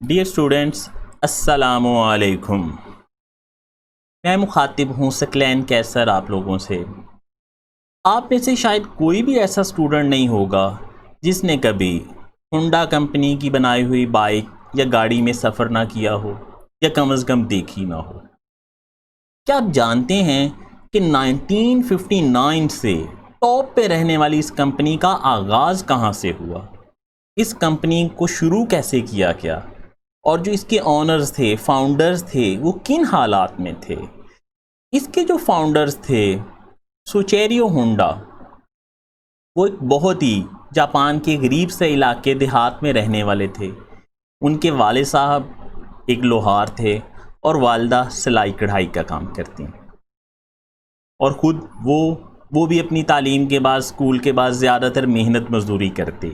Dear students, السلام علیکم۔ میں مخاطب ہوں ثقلین کیسر آپ لوگوں سے۔ آپ میں سے شاید کوئی بھی ایسا اسٹوڈنٹ نہیں ہوگا جس نے کبھی ہونڈا کمپنی کی بنائی ہوئی بائک یا گاڑی میں سفر نہ کیا ہو یا کم از کم دیکھی نہ ہو۔ کیا آپ جانتے ہیں کہ 1959 سے ٹاپ پہ رہنے والی اس کمپنی کا آغاز کہاں سے ہوا؟ اس کمپنی کو شروع کیسے کیا گیا؟ اور جو اس کے آنرز تھے، فاؤنڈرز تھے، وہ کن حالات میں تھے؟ اس کے جو فاؤنڈرز تھے سوچیرو ہونڈا، وہ ایک بہت ہی جاپان کے غریب سے علاقے دیہات میں رہنے والے تھے۔ ان کے والد صاحب ایک لوہار تھے اور والدہ سلائی کڑھائی کا کام کرتی ہیں، اور خود وہ بھی اپنی تعلیم کے بعد، اسکول کے بعد زیادہ تر محنت مزدوری کرتے۔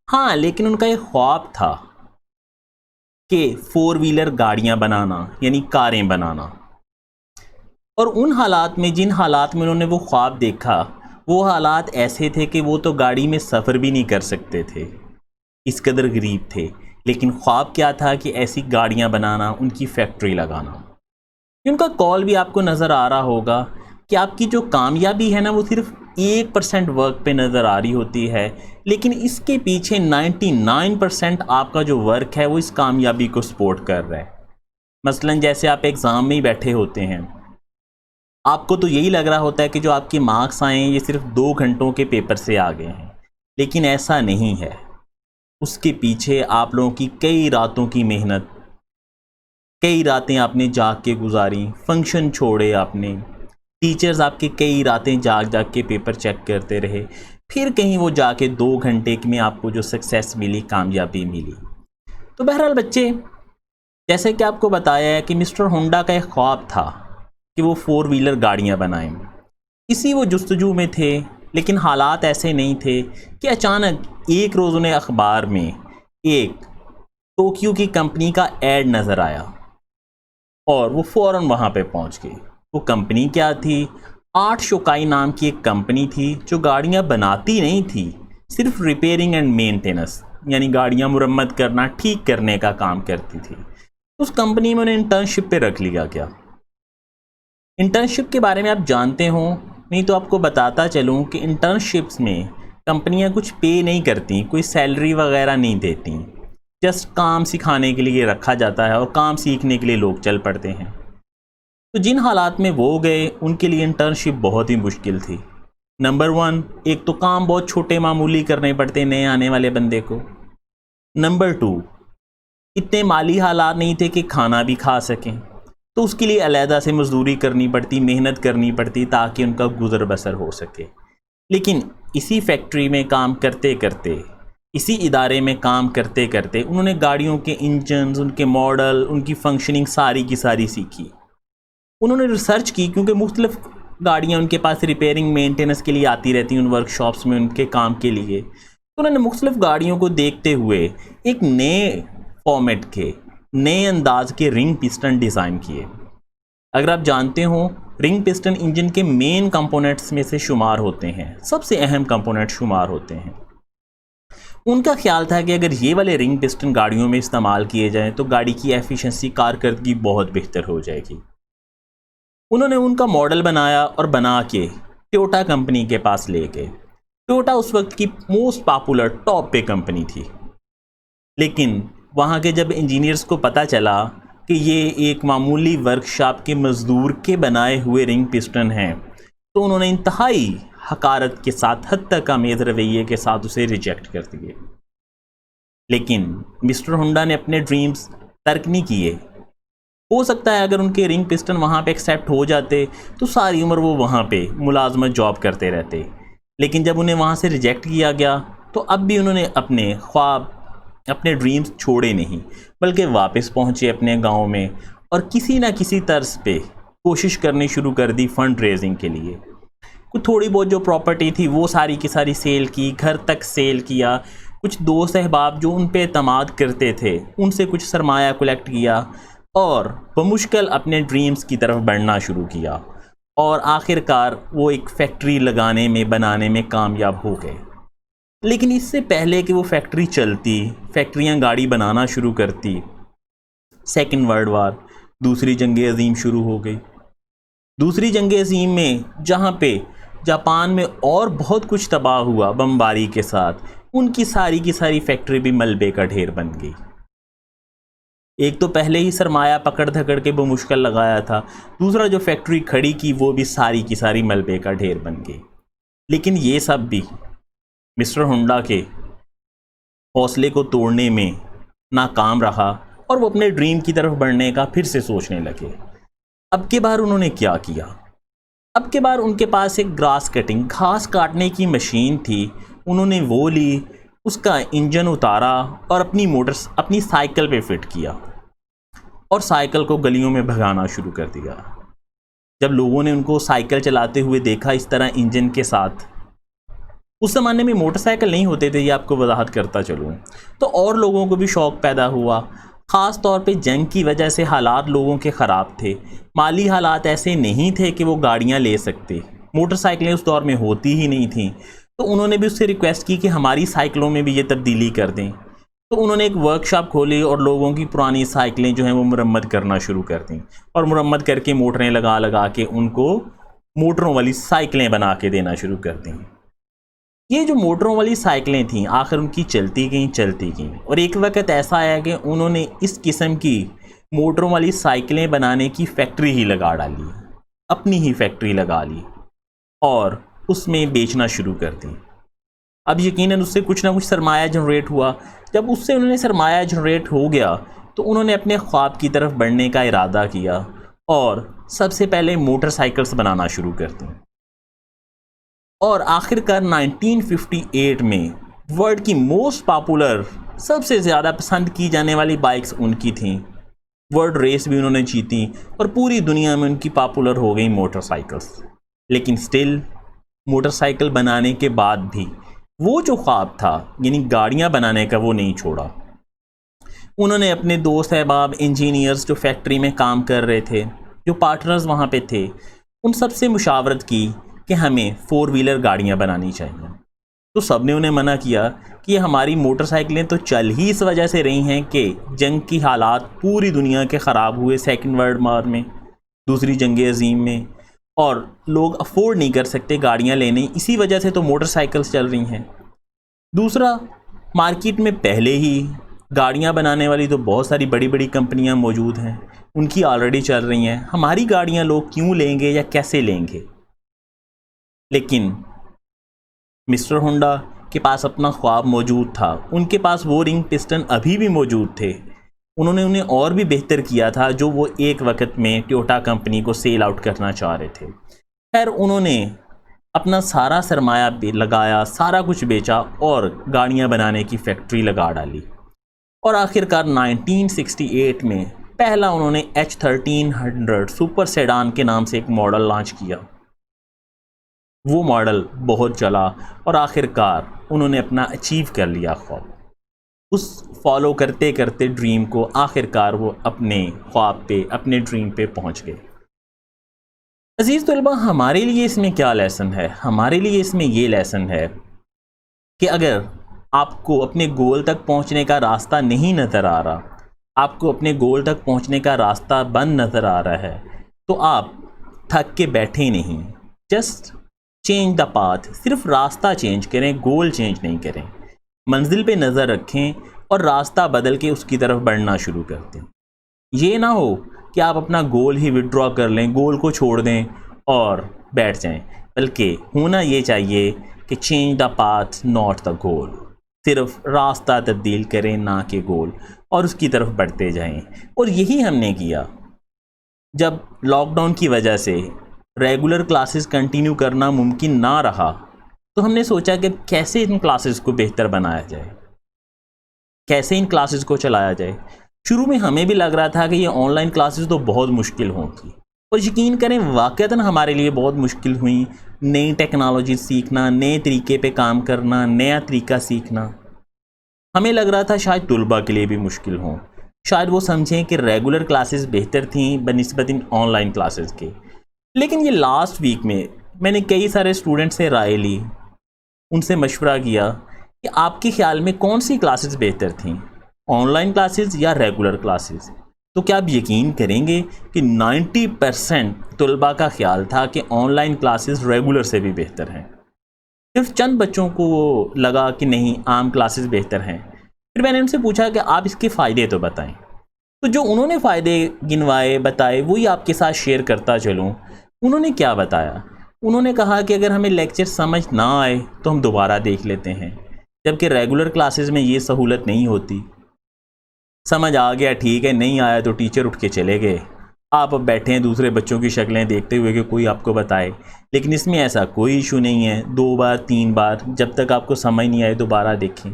ہاں، لیکن ان کا ایک خواب تھا کہ 4 ویلر گاڑیاں بنانا، یعنی کاریں بنانا۔ اور ان حالات میں، جن حالات میں انہوں نے وہ خواب دیکھا، وہ حالات ایسے تھے کہ وہ تو گاڑی میں سفر بھی نہیں کر سکتے تھے، اس قدر غریب تھے۔ لیکن خواب کیا تھا کہ ایسی گاڑیاں بنانا، ان کی فیکٹری لگانا۔ ان کا کال بھی آپ کو نظر آ رہا ہوگا کہ آپ کی جو کامیابی ہے نا، وہ صرف 1% ورک پہ نظر آ رہی ہوتی ہے، لیکن اس کے پیچھے 99% آپ کا جو ورک ہے وہ اس کامیابی کو سپورٹ کر رہا ہے۔ مثلا جیسے آپ ایگزام میں ہی بیٹھے ہوتے ہیں، آپ کو تو یہی لگ رہا ہوتا ہے کہ جو آپ کے مارکس آئے ہیں یہ صرف 2 گھنٹوں کے پیپر سے آ گئے ہیں، لیکن ایسا نہیں ہے۔ اس کے پیچھے آپ لوگوں کی کئی راتوں کی محنت، کئی راتیں آپ نے جاگ کے گزاری، فنکشن چھوڑے آپ نے، ٹیچرز آپ کے کئی راتیں جاگ کے پیپر چیک کرتے رہے، پھر کہیں وہ جا کے 2 گھنٹے میں آپ کو جو سکسیس ملی، کامیابی ملی۔ تو بہرحال بچے، جیسے کہ آپ کو بتایا ہے کہ مسٹر ہونڈا کا ایک خواب تھا کہ وہ 4 ویلر گاڑیاں بنائیں۔ اسی وہ جستجو میں تھے، لیکن حالات ایسے نہیں تھے کہ اچانک ایک روز انہیں اخبار میں ایک ٹوکیو کی کمپنی کا ایڈ نظر آیا اور وہ فوراً وہاں پہ پہنچ گئے۔ وہ کمپنی کیا تھی؟ آرٹ شوکائی نام کی ایک کمپنی تھی جو گاڑیاں بناتی نہیں تھی، صرف ریپیئرنگ اینڈ مینٹیننس، یعنی گاڑیاں مرمت کرنا، ٹھیک کرنے کا کام کرتی تھی۔ اس کمپنی میں انہیں انٹرنشپ پہ رکھ لیا گیا۔ انٹرنشپ کے بارے میں آپ جانتے ہوں، نہیں تو آپ کو بتاتا چلوں کہ انٹرنشپس میں کمپنیاں کچھ پے نہیں کرتی، کوئی سیلری وغیرہ نہیں دیتی، جسٹ کام سکھانے کے لیے رکھا جاتا ہے اور کام سیکھنے کے لیے لوگ چل پڑتے ہیں۔ تو جن حالات میں وہ گئے، ان کے لیے انٹرنشپ بہت ہی مشکل تھی۔ نمبر 1، ایک تو کام بہت چھوٹے معمولی کرنے پڑتے نئے آنے والے بندے کو۔ نمبر 2، اتنے مالی حالات نہیں تھے کہ کھانا بھی کھا سکیں، تو اس کے لیے علیحدہ سے مزدوری کرنی پڑتی، محنت کرنی پڑتی تاکہ ان کا گزر بسر ہو سکے۔ لیکن اسی فیکٹری میں کام کرتے کرتے، اسی ادارے میں کام کرتے کرتے، انہوں نے گاڑیوں کے انجنز، ان کے ماڈل، ان کی فنکشننگ ساری کی ساری سیکھی۔ انہوں نے ریسرچ کی، کیونکہ مختلف گاڑیاں ان کے پاس ریپیئرنگ مینٹیننس کے لیے آتی رہتی ہیں ان ورک شاپس میں، ان کے کام کے لیے۔ تو انہوں نے مختلف گاڑیوں کو دیکھتے ہوئے ایک نئے فارمیٹ کے، نئے انداز کے رنگ پسٹن ڈیزائن کیے۔ اگر آپ جانتے ہوں، رنگ پسٹن انجن کے مین کمپوننٹس میں سے شمار ہوتے ہیں، سب سے اہم کمپوننٹ شمار ہوتے ہیں۔ ان کا خیال تھا کہ اگر یہ والے رنگ پسٹن گاڑیوں میں استعمال کیے جائیں تو گاڑی کی ایفیشنسی، کارکردگی بہت بہتر ہو جائے گی۔ انہوں نے ان کا ماڈل بنایا اور بنا کے ٹویوٹا کمپنی کے پاس لے گئے۔ ٹویوٹا اس وقت کی موسٹ پاپولر ٹاپ پے کمپنی تھی، لیکن وہاں کے جب انجینئرز کو پتہ چلا کہ یہ ایک معمولی ورک شاپ کے مزدور کے بنائے ہوئے رنگ پسٹن ہیں، تو انہوں نے انتہائی حقارت کے ساتھ، حد تک آمیز رویے کے ساتھ اسے ریجیکٹ کر دیے۔ لیکن مسٹر ہونڈا نے اپنے ڈریمز ترک نہیں کیے۔ ہو سکتا ہے اگر ان کے رنگ پسٹن وہاں پہ ایکسیپٹ ہو جاتے تو ساری عمر وہ وہاں پہ ملازمت جاب کرتے رہتے، لیکن جب انہیں وہاں سے ریجیکٹ کیا گیا تو اب بھی انہوں نے اپنے خواب، اپنے ڈریمز چھوڑے نہیں، بلکہ واپس پہنچے اپنے گاؤں میں اور کسی نہ کسی طرز پہ کوشش کرنی شروع کر دی فنڈ ریزنگ کے لیے۔ کچھ تھوڑی بہت جو پراپرٹی تھی وہ ساری کی ساری سیل کی، گھر تک سیل کیا، کچھ دوست احباب جو ان پہ اعتماد کرتے تھے ان سے کچھ سرمایہ کلیکٹ کیا، اور بمشکل اپنے ڈریمز کی طرف بڑھنا شروع کیا، اور آخر کار وہ ایک فیکٹری لگانے میں، بنانے میں کامیاب ہو گئے۔ لیکن اس سے پہلے کہ وہ فیکٹری چلتی، فیکٹریاں گاڑی بنانا شروع کرتی، سیکنڈ ورلڈ وار، دوسری جنگ عظیم شروع ہو گئی۔ دوسری جنگ عظیم میں جہاں پہ جاپان میں اور بہت کچھ تباہ ہوا بمباری کے ساتھ، ان کی ساری فیکٹری بھی ملبے کا ڈھیر بن گئی۔ ایک تو پہلے ہی سرمایہ پکڑ دھکڑ کے وہ مشکل لگایا تھا، دوسرا جو فیکٹری کھڑی کی وہ بھی ساری کی ساری ملبے کا ڈھیر بن گئی۔ لیکن یہ سب بھی مسٹر ہونڈا کے حوصلے کو توڑنے میں ناکام رہا اور وہ اپنے ڈریم کی طرف بڑھنے کا پھر سے سوچنے لگے۔ اب کی بار انہوں نے کیا کیا؟ اب کی بار ان کے پاس ایک گھاس کاٹنے کی مشین تھی، انہوں نے وہ لی، اس کا انجن اتارا اور اپنی سائیکل پہ فٹ کیا اور سائیکل کو گلیوں میں بھگانا شروع کر دیا۔ جب لوگوں نے ان کو سائیکل چلاتے ہوئے دیکھا اس طرح انجن کے ساتھ، اس زمانے میں موٹر سائیکل نہیں ہوتے تھے، یہ آپ کو وضاحت کرتا چلوں، تو اور لوگوں کو بھی شوق پیدا ہوا۔ خاص طور پہ جنگ کی وجہ سے حالات لوگوں کے خراب تھے، مالی حالات ایسے نہیں تھے کہ وہ گاڑیاں لے سکتے، موٹر سائیکلیں اس دور میں ہوتی ہی نہیں تھیں، تو انہوں نے بھی اس سے ریکویسٹ کی کہ ہماری سائیکلوں میں بھی یہ تبدیلی کر دیں۔ تو انہوں نے ایک ورک شاپ کھولی اور لوگوں کی پرانی سائیکلیں جو ہیں وہ مرمت کرنا شروع کر دیں، اور مرمت کر کے موٹریں لگا کے ان کو موٹروں والی سائیکلیں بنا کے دینا شروع کر دیں۔ یہ جو موٹروں والی سائیکلیں تھیں آخر ان کی چلتی گئیں اور ایک وقت ایسا آیا کہ انہوں نے اس قسم کی موٹروں والی سائیکلیں بنانے کی فیکٹری ہی لگا ڈالی، اپنی ہی فیکٹری لگا لی اور اس میں بیچنا شروع کر دی۔ اب یقیناً اس سے کچھ نہ کچھ سرمایہ جنریٹ ہوا۔ جب اس سے انہوں نے سرمایہ جنریٹ ہو گیا تو انہوں نے اپنے خواب کی طرف بڑھنے کا ارادہ کیا اور سب سے پہلے موٹر سائیکلز بنانا شروع کر دیں، اور آخر کار 1958 میں ورلڈ کی موسٹ پاپولر، سب سے زیادہ پسند کی جانے والی بائکس ان کی تھیں۔ ورلڈ ریس بھی انہوں نے جیتی اور پوری دنیا میں ان کی پاپولر ہو گئی موٹر سائیکلز۔ لیکن سٹل موٹر سائیکل بنانے کے بعد بھی وہ جو خواب تھا یعنی گاڑیاں بنانے کا وہ نہیں چھوڑا۔ انہوں نے اپنے دوست احباب انجینئرز جو فیکٹری میں کام کر رہے تھے، جو پارٹنرز وہاں پہ تھے، ان سب سے مشاورت کی کہ ہمیں 4 ویلر گاڑیاں بنانی چاہیے۔ تو سب نے انہیں منع کیا کہ یہ ہماری موٹر سائیکلیں تو چل ہی اس وجہ سے رہی ہیں کہ جنگ کی حالات پوری دنیا کے خراب ہوئے، سیکنڈ ورلڈ وار میں، دوسری جنگ عظیم میں، اور لوگ افورڈ نہیں کر سکتے گاڑیاں لینے، اسی وجہ سے تو موٹر سائیکلز چل رہی ہیں۔ دوسرا، مارکیٹ میں پہلے ہی گاڑیاں بنانے والی تو بہت ساری بڑی بڑی کمپنیاں موجود ہیں، ان کی آلریڈی چل رہی ہیں، ہماری گاڑیاں لوگ کیوں لیں گے یا کیسے لیں گے؟ لیکن مسٹر ہونڈا کے پاس اپنا خواب موجود تھا، ان کے پاس وہ رنگ پسٹن ابھی بھی موجود تھے، انہوں نے انہیں اور بھی بہتر کیا تھا جو وہ ایک وقت میں ٹویوٹا کمپنی کو سیل آؤٹ کرنا چاہ رہے تھے۔ خیر انہوں نے اپنا سارا سرمایہ لگایا، سارا کچھ بیچا اور گاڑیاں بنانے کی فیکٹری لگا ڈالی، اور آخر کار 1968 میں پہلا انہوں نے H1300 سپر سیڈان کے نام سے ایک ماڈل لانچ کیا۔ وہ ماڈل بہت چلا اور آخر کار انہوں نے اپنا اچیو کر لیا خواب، اس فالو کرتے کرتے ڈریم کو، آخر کار وہ اپنے خواب پہ، اپنے ڈریم پہ پہنچ گئے۔ عزیز طلباء، ہمارے لیے اس میں کیا لیسن ہے؟ ہمارے لیے اس میں یہ لیسن ہے کہ اگر آپ کو اپنے گول تک پہنچنے کا راستہ نہیں نظر آ رہا، آپ کو اپنے گول تک پہنچنے کا راستہ بند نظر آ رہا ہے، تو آپ تھک کے بیٹھے نہیں، جسٹ چینج دا پاتھ، صرف راستہ چینج کریں، گول چینج نہیں کریں، منزل پہ نظر رکھیں اور راستہ بدل کے اس کی طرف بڑھنا شروع کر دیں۔ یہ نہ ہو کہ آپ اپنا گول ہی وڈرا کر لیں، گول کو چھوڑ دیں اور بیٹھ جائیں، بلکہ ہونا یہ چاہیے کہ change the path not the goal, صرف راستہ تبدیل کریں نہ کہ گول، اور اس کی طرف بڑھتے جائیں۔ اور یہی ہم نے کیا۔ جب لاک ڈاؤن کی وجہ سے ریگولر کلاسز کنٹینیو کرنا ممکن نہ رہا تو ہم نے سوچا کہ کیسے ان کلاسز کو بہتر بنایا جائے، کیسے ان کلاسز کو چلایا جائے۔ شروع میں ہمیں بھی لگ رہا تھا کہ یہ آن لائن کلاسز تو بہت مشکل ہوں گی، اور یقین کریں واقعتاً ہمارے لیے بہت مشکل ہوئیں۔ نئی ٹیکنالوجی سیکھنا، نئے طریقے پہ کام کرنا، نیا طریقہ سیکھنا، ہمیں لگ رہا تھا شاید طلباء کے لیے بھی مشکل ہوں، شاید وہ سمجھیں کہ ریگولر کلاسز بہتر تھیں بنسبت ان آن لائن کلاسز کے۔ لیکن یہ لاسٹ ویک میں نے کئی سارے اسٹوڈنٹ سے رائے لی، ان سے مشورہ کیا کہ آپ کے خیال میں کون سی کلاسز بہتر تھیں، آن لائن کلاسز یا ریگولر کلاسز؟ تو کیا آپ یقین کریں گے کہ 90% طلباء کا خیال تھا کہ آن لائن کلاسز ریگولر سے بھی بہتر ہیں. صرف چند بچوں کو لگا کہ نہیں عام کلاسز بہتر ہیں. پھر میں نے ان سے پوچھا کہ آپ اس کے فائدے تو بتائیں. تو جو انہوں نے فائدے گنوائے بتائے وہی آپ کے ساتھ شیئر کرتا چلوں. انہوں نے کیا بتایا؟ انہوں نے کہا کہ اگر ہمیں لیکچر سمجھ نہ آئے تو ہم دوبارہ دیکھ لیتے ہیں، جبکہ ریگولر کلاسز میں یہ سہولت نہیں ہوتی. سمجھ آ گیا ٹھیک ہے، نہیں آیا تو ٹیچر اٹھ کے چلے گئے، آپ اب بیٹھے ہیں دوسرے بچوں کی شکلیں دیکھتے ہوئے کہ کوئی آپ کو بتائے. لیکن اس میں ایسا کوئی ایشو نہیں ہے، 2 بار 3 بار جب تک آپ کو سمجھ نہیں آئے دوبارہ دیکھیں.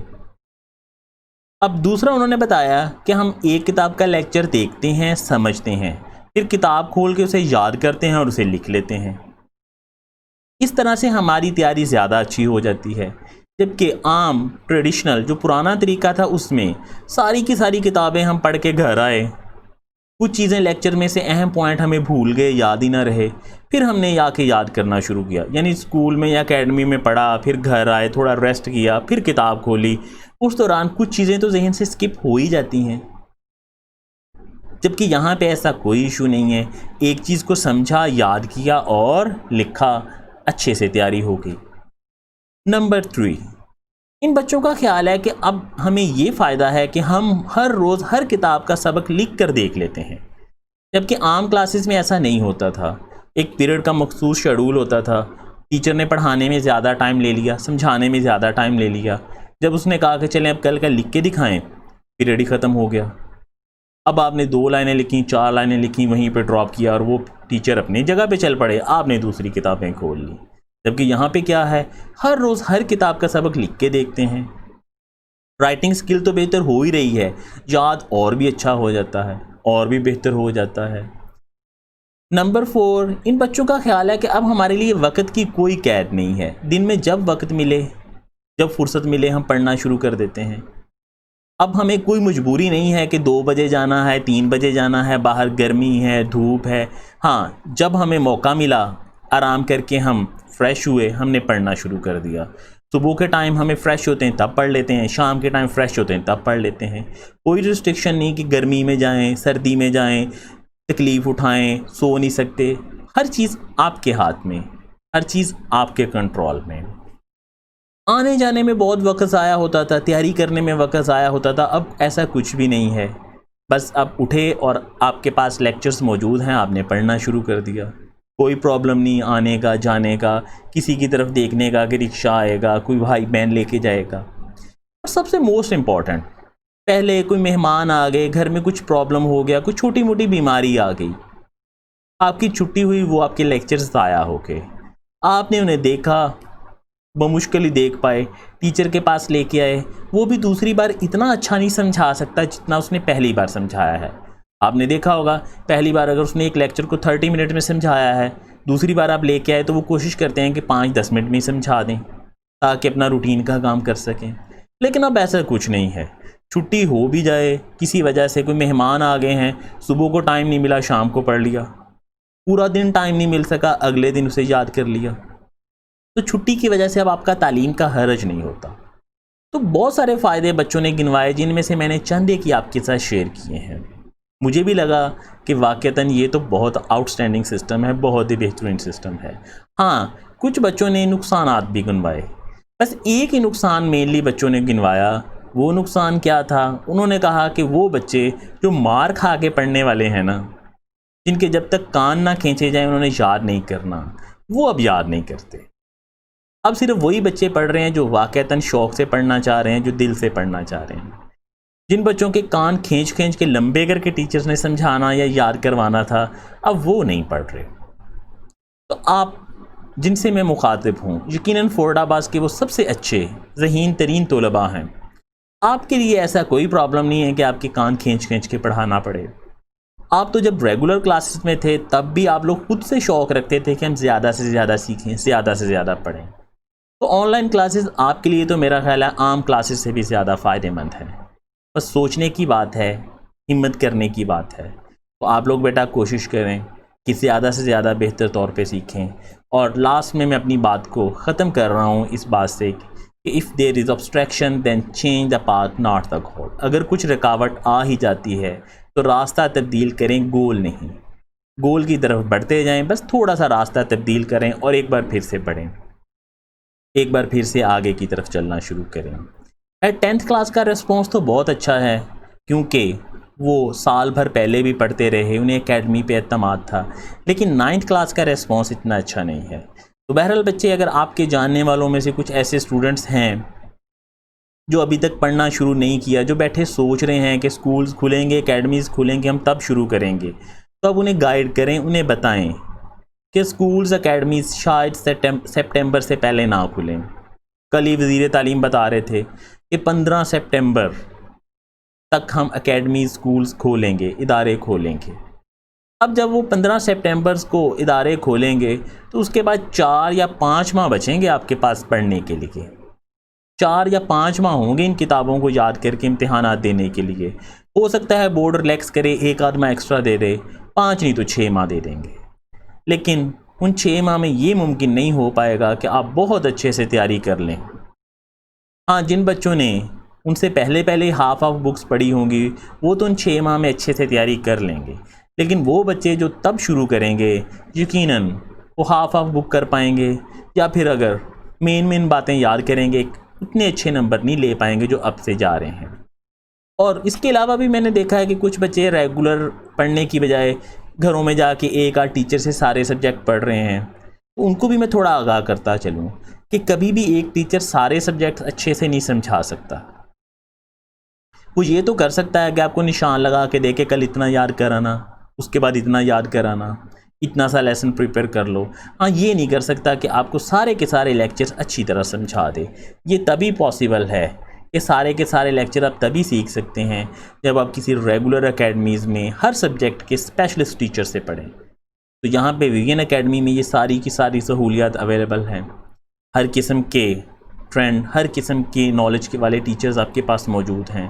اب دوسرا انہوں نے بتایا کہ ہم ایک کتاب کا لیکچر دیکھتے ہیں، سمجھتے ہیں، پھر کتاب کھول کے اسے یاد کرتے ہیں اور اسے لکھ لیتے ہیں. اس طرح سے ہماری تیاری زیادہ اچھی ہو جاتی ہے. جبکہ عام ٹریڈیشنل جو پرانا طریقہ تھا اس میں ساری کی ساری کتابیں ہم پڑھ کے گھر آئے، کچھ چیزیں لیکچر میں سے اہم پوائنٹ ہمیں بھول گئے، یاد ہی نہ رہے، پھر ہم نے آ کے یاد کرنا شروع کیا. یعنی اسکول میں یا اکیڈمی میں پڑھا، پھر گھر آئے، تھوڑا ریسٹ کیا، پھر کتاب کھولی، اس دوران کچھ چیزیں تو ذہن سے سکپ ہو ہی جاتی ہیں. جبکہ یہاں پہ ایسا کوئی ایشو نہیں ہے، ایک چیز کو سمجھا، یاد کیا اور لکھا، اچھے سے تیاری ہو گئی. نمبر 3، ان بچوں کا خیال ہے کہ اب ہمیں یہ فائدہ ہے کہ ہم ہر روز ہر کتاب کا سبق لکھ کر دیکھ لیتے ہیں، جبکہ عام کلاسز میں ایسا نہیں ہوتا تھا. ایک پیریڈ کا مخصوص شیڈول ہوتا تھا، ٹیچر نے پڑھانے میں زیادہ ٹائم لے لیا، سمجھانے میں زیادہ ٹائم لے لیا، جب اس نے کہا کہ چلیں اب کل کا لکھ کے دکھائیں، پیریڈ ہی ختم ہو گیا. اب آپ نے 2 لائنیں لکھیں، 4 لائنیں لکھیں، وہیں پہ ڈراپ کیا اور وہ ٹیچر اپنی جگہ پہ چل پڑے، آپ نے دوسری کتابیں کھول لی. جبکہ یہاں پہ کیا ہے، ہر روز ہر کتاب کا سبق لکھ کے دیکھتے ہیں. رائٹنگ سکل تو بہتر ہو ہی رہی ہے، یاد اور بھی اچھا ہو جاتا ہے، اور بھی بہتر ہو جاتا ہے. نمبر 4، ان بچوں کا خیال ہے کہ اب ہمارے لیے وقت کی کوئی قید نہیں ہے. دن میں جب وقت ملے، جب فرصت ملے، ہم پڑھنا شروع کر دیتے ہیں. اب ہمیں کوئی مجبوری نہیں ہے کہ 2 بجے جانا ہے، 3 بجے جانا ہے، باہر گرمی ہے، دھوپ ہے. ہاں، جب ہمیں موقع ملا، آرام کر کے ہم فریش ہوئے، ہم نے پڑھنا شروع کر دیا. صبح کے ٹائم ہمیں فریش ہوتے ہیں تب پڑھ لیتے ہیں، شام کے ٹائم فریش ہوتے ہیں تب پڑھ لیتے ہیں. کوئی ریسٹرکشن نہیں کہ گرمی میں جائیں، سردی میں جائیں، تکلیف اٹھائیں، سو نہیں سکتے. ہر چیز آپ کے ہاتھ میں، ہر چیز آپ کے کنٹرول میں. آنے جانے میں بہت وقت ضائع ہوتا تھا، تیاری کرنے میں وقت ضائع ہوتا تھا، اب ایسا کچھ بھی نہیں ہے. بس اب اٹھے اور آپ کے پاس لیکچرز موجود ہیں، آپ نے پڑھنا شروع کر دیا. کوئی پرابلم نہیں آنے کا، جانے کا، کسی کی طرف دیکھنے کا کہ رکشہ آئے گا، کوئی بھائی بہن لے کے جائے گا. اور سب سے موسٹ امپورٹنٹ، پہلے کوئی مہمان آ گئے، گھر میں کچھ پرابلم ہو گیا، کوئی چھوٹی موٹی بیماری آ گئی، آپ کی چھٹی ہوئی، وہ آپ کے لیکچرز ضائع ہو گئے. آپ نے انہیں دیکھا، بمشکل ہی دیکھ پائے، ٹیچر کے پاس لے کے آئے، وہ بھی دوسری بار اتنا اچھا نہیں سمجھا سکتا جتنا اس نے پہلی بار سمجھایا ہے. آپ نے دیکھا ہوگا پہلی بار اگر اس نے ایک لیکچر کو 30 منٹ میں سمجھایا ہے، دوسری بار آپ لے کے آئے تو وہ کوشش کرتے ہیں کہ 5-10 منٹ میں سمجھا دیں تاکہ اپنا روٹین کا کام کر سکیں. لیکن اب ایسا کچھ نہیں ہے. چھٹی ہو بھی جائے، کسی وجہ سے کوئی مہمان آ گئے ہیں، صبح کو ٹائم نہیں ملا، شام کو پڑھ لیا، پورا دن ٹائم نہیں مل سکا، اگلے دن اسے یاد کر لیا. تو چھٹی کی وجہ سے اب آپ کا تعلیم کا حرج نہیں ہوتا. تو بہت سارے فائدے بچوں نے گنوائے، جن میں سے میں نے چند ایک آپ کے ساتھ شیئر کیے ہیں. مجھے بھی لگا کہ واقعتاً یہ تو بہت آؤٹ اسٹینڈنگ سسٹم ہے، بہت ہی بہترین سسٹم ہے. ہاں، کچھ بچوں نے نقصانات بھی گنوائے. بس ایک ہی نقصان مینلی بچوں نے گنوایا. وہ نقصان کیا تھا؟ انہوں نے کہا کہ وہ بچے جو مار کھا کے پڑھنے والے ہیں نا، جن کے جب تک کان نہ کھینچے جائیں انہوں نے یاد نہیں کرنا، وہ اب یاد نہیں کرتے. اب صرف وہی بچے پڑھ رہے ہیں جو واقعتاً شوق سے پڑھنا چاہ رہے ہیں، جو دل سے پڑھنا چاہ رہے ہیں. جن بچوں کے کان کھینچ کے لمبے کر کے ٹیچرز نے سمجھانا یا یاد کروانا تھا، اب وہ نہیں پڑھ رہے. تو آپ جن سے میں مخاطب ہوں، یقیناً فورڈ آباز کے وہ سب سے اچھے ذہین ترین طلباء ہیں. آپ کے لیے ایسا کوئی پرابلم نہیں ہے کہ آپ کے کان کھینچ کے پڑھانا پڑے. آپ تو جب ریگولر کلاسز میں تھے تب بھی آپ لوگ خود سے شوق رکھتے تھے کہ ہم زیادہ سے زیادہ سیکھیں، زیادہ سے زیادہ پڑھیں. تو آن لائن کلاسز آپ کے لیے تو میرا خیال ہے عام کلاسز سے بھی زیادہ فائدہ مند ہے. بس سوچنے کی بات ہے، ہمت کرنے کی بات ہے. تو آپ لوگ بیٹا کوشش کریں کہ زیادہ سے زیادہ بہتر طور پہ سیکھیں. اور لاسٹ میں اپنی بات کو ختم کر رہا ہوں اس بات سے کہ if there is obstruction then change the path not the goal. اگر کچھ رکاوٹ آ ہی جاتی ہے تو راستہ تبدیل کریں، گول نہیں، گول کی طرف بڑھتے جائیں، بس تھوڑا سا راستہ تبدیل کریں اور ایک بار پھر سے بڑھیں، ایک بار پھر سے آگے کی طرف چلنا شروع کریں۔ 10th کلاس کا ریسپانس تو بہت اچھا ہے، کیونکہ وہ سال بھر پہلے بھی پڑھتے رہے، انہیں اکیڈمی پہ اعتماد تھا، لیکن 9th کلاس کا ریسپانس اتنا اچھا نہیں ہے۔ تو بہرحال بچے، اگر آپ کے جاننے والوں میں سے کچھ ایسے اسٹوڈنٹس ہیں جو ابھی تک پڑھنا شروع نہیں کیا، جو بیٹھے سوچ رہے ہیں کہ سکولز کھلیں گے، اکیڈمیز کھلیں گے، ہم تب شروع کریں گے، تو اب انہیں گائیڈ کریں، انہیں بتائیں کہ سکولز اکیڈمیز شاید سپٹمبر سے پہلے نہ کھلیں۔ کل ہی وزیر تعلیم بتا رہے تھے کہ 15 سپٹمبر تک ہم اکیڈمیز سکولز کھولیں گے، ادارے کھولیں گے۔ اب جب وہ 15 سپٹمبر کو ادارے کھولیں گے تو اس کے بعد 4 یا 5 ماہ بچیں گے آپ کے پاس پڑھنے کے لیے، 4 یا 5 ماہ ہوں گے ان کتابوں کو یاد کر کے امتحانات دینے کے لیے۔ ہو سکتا ہے بورڈ ریلیکس کرے، ایک آدھ ماہ ایکسٹرا دے دے، 5 نہیں تو 6 ماہ دے دیں گے، لیکن ان 6 ماہ میں یہ ممکن نہیں ہو پائے گا کہ آپ بہت اچھے سے تیاری کر لیں۔ ہاں، جن بچوں نے ان سے پہلے ہاف آف بکس پڑھی ہوں گی وہ تو ان 6 ماہ میں اچھے سے تیاری کر لیں گے، لیکن وہ بچے جو تب شروع کریں گے یقیناً وہ ہاف آف بک کر پائیں گے، یا پھر اگر مین باتیں یاد کریں گے اتنے اچھے نمبر نہیں لے پائیں گے جو اب سے جا رہے ہیں۔ اور اس کے علاوہ بھی میں نے دیکھا ہے کہ کچھ بچے ریگولر پڑھنے کی بجائے گھروں میں جا کے ایک آدھ ٹیچر سے سارے سبجیکٹ پڑھ رہے ہیں، ان کو بھی میں تھوڑا آگاہ کرتا چلوں کہ کبھی بھی ایک ٹیچر سارے سبجیکٹ اچھے سے نہیں سمجھا سکتا۔ وہ یہ تو کر سکتا ہے کہ آپ کو نشان لگا کے دے کے کل اتنا یاد کرانا، اس کے بعد اتنا یاد کرانا، اتنا سا لیسن پریپیئر کر لو۔ ہاں، یہ نہیں کر سکتا کہ آپ کو سارے کے سارے لیکچرز اچھی طرح سمجھا دے۔ یہ تبھی پاسبل ہے کہ سارے کے سارے لیکچر آپ تبھی سیکھ سکتے ہیں جب آپ کسی ریگولر اکیڈمیز میں ہر سبجیکٹ کے اسپیشلسٹ ٹیچر سے پڑھیں۔ تو یہاں پہ ویژن اکیڈمی میں یہ ساری کی ساری سہولیات اویلیبل ہیں، ہر قسم کے ٹرینڈ، ہر قسم کے نالج کے والے ٹیچرز آپ کے پاس موجود ہیں۔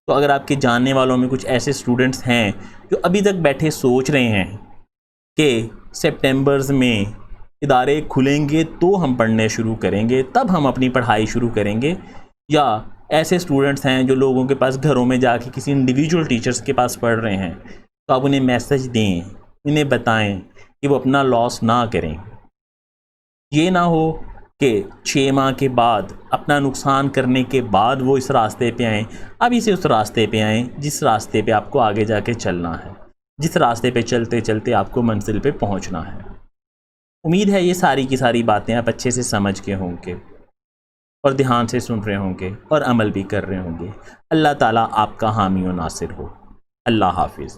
تو اگر آپ کے جاننے والوں میں کچھ ایسے اسٹوڈنٹس ہیں جو ابھی تک بیٹھے سوچ رہے ہیں کہ سپٹمبرز میں ادارے کھلیں گے تو ہم پڑھنے شروع کریں گے، تب ہم اپنی پڑھائی شروع کریں گے، یا ایسے اسٹوڈنٹس ہیں جو لوگوں کے پاس گھروں میں جا کے کسی انڈیویجول ٹیچرز کے پاس پڑھ رہے ہیں، تو آپ انہیں میسج دیں، انہیں بتائیں کہ وہ اپنا لاس نہ کریں۔ یہ نہ ہو کہ 6 ماہ کے بعد اپنا نقصان کرنے کے بعد وہ اس راستے پہ آئیں۔ ابھی سے اس راستے پہ آئیں جس راستے پہ آپ کو آگے جا کے چلنا ہے، جس راستے پہ چلتے چلتے آپ کو منزل پہ پہنچنا ہے۔ امید ہے یہ ساری کی ساری باتیں آپ اچھے سے سمجھ کے ہوں گے اور دھیان سے سن رہے ہوں گے اور عمل بھی کر رہے ہوں گے۔ اللہ تعالیٰ آپ کا حامی و ناصر ہو۔ اللہ حافظ۔